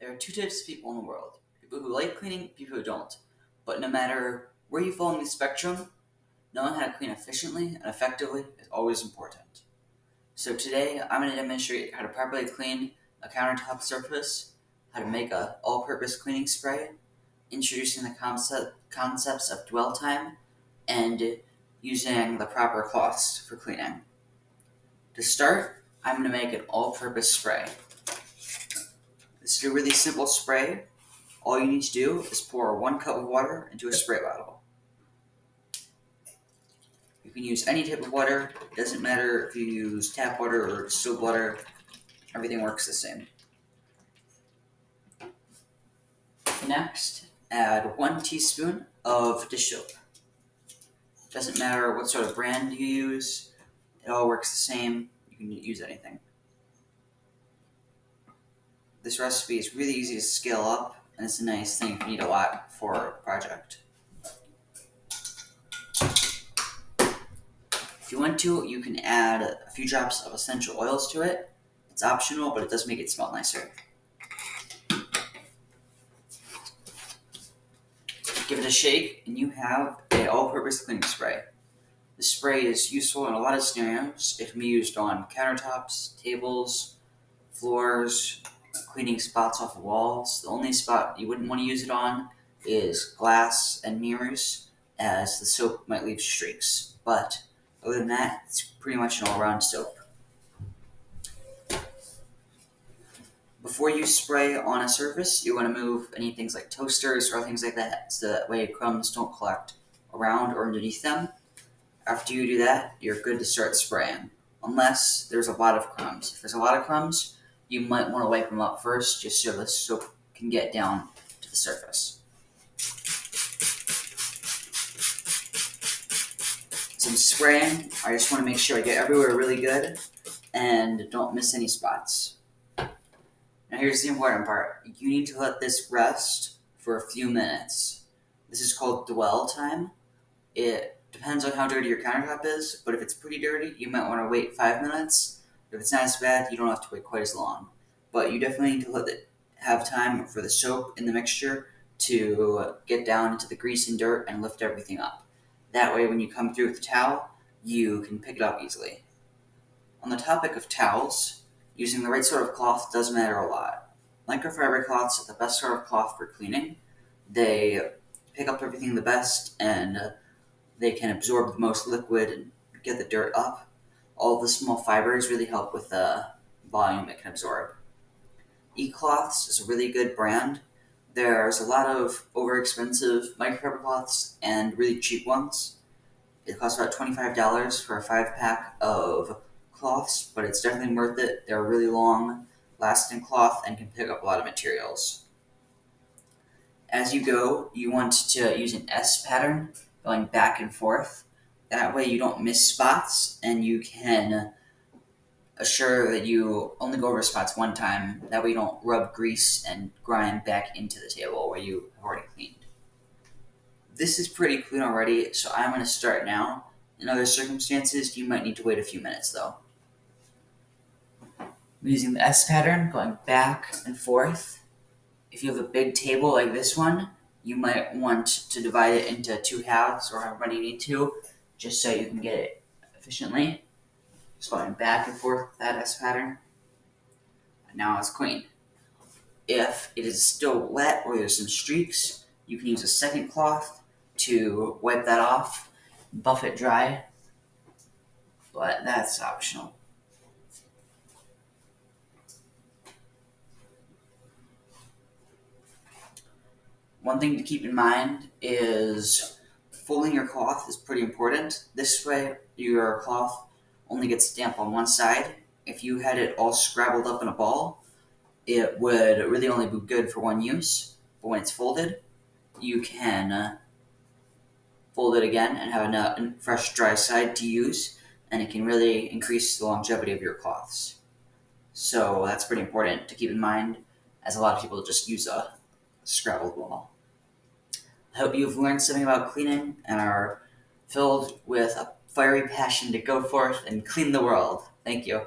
There are two types of people in the world: people who like cleaning, people who don't. But no matter where you fall on the spectrum, knowing how to clean efficiently and effectively is always important. So today, I'm going to demonstrate how to properly clean a countertop surface, how to make an all-purpose cleaning spray, introducing the concepts of dwell time, and using the proper cloths for cleaning. To start, I'm going to make an all-purpose spray. This is a really simple spray. All you need to do is pour 1 cup of water into a spray bottle. You can use any type of water. It doesn't matter if you use tap water or distilled water. Everything works the same. Next, add 1 teaspoon of dish soap. Doesn't matter what sort of brand you use. It all works the same. You can use anything. This recipe is really easy to scale up, and it's a nice thing if you need a lot for a project. If you want to, you can add a few drops of essential oils to it. It's optional, but it does make it smell nicer. Give it a shake, and you have an all-purpose cleaning spray. This spray is useful in a lot of scenarios. It can be used on countertops, tables, floors, cleaning spots off of walls. The only spot you wouldn't want to use it on is glass and mirrors, as the soap might leave streaks. But other than that, it's pretty much an all-around soap. Before you spray on a surface, you want to move any things like toasters or things like that, so that way crumbs don't collect around or underneath them. After you do that, you're good to start spraying, unless there's a lot of crumbs. If there's a lot of crumbs, you might want to wipe them up first, just so the soap can get down to the surface. So I'm spraying. I just want to make sure I get everywhere really good and don't miss any spots. Now here's the important part. You need to let this rest for a few minutes. This is called dwell time. It depends on how dirty your countertop is, but if it's pretty dirty, you might want to wait 5 minutes. If it's not as bad, you don't have to wait quite as long. But you definitely need to let it have time for the soap in the mixture to get down into the grease and dirt and lift everything up. That way, when you come through with the towel, you can pick it up easily. On the topic of towels, using the right sort of cloth does matter a lot. Microfiber cloths are the best sort of cloth for cleaning. They pick up everything the best, and they can absorb the most liquid and get the dirt up. All the small fibers really help with the volume it can absorb. E-Cloths is a really good brand. There's a lot of over-expensive microfiber cloths and really cheap ones. It costs about $25 for a 5-pack of cloths, but it's definitely worth it. They're a really long lasting cloth and can pick up a lot of materials. As you go, you want to use an S pattern going back and forth. That way you don't miss spots, and you can assure that you only go over spots one time. That way you don't rub grease and grime back into the table where you have already cleaned. This is pretty clean already, so I'm going to start now. In other circumstances, you might need to wait a few minutes though. I'm using the S pattern, going back and forth. If you have a big table like this one, you might want to divide it into 2 halves or however many you need to, just so you can get it efficiently. Just going back and forth with that S pattern. And now it's clean. If it is still wet or there's some streaks, you can use a second cloth to wipe that off, buff it dry, but that's optional. One thing to keep in mind is folding your cloth is pretty important. This way, your cloth only gets damp on one side. If you had it all scrabbled up in a ball, it would really only be good for one use. But when it's folded, you can fold it again and have a fresh, dry side to use, and it can really increase the longevity of your cloths. So that's pretty important to keep in mind, as a lot of people just use a scrabbled ball. I hope you've learned something about cleaning and are filled with a fiery passion to go forth and clean the world. Thank you.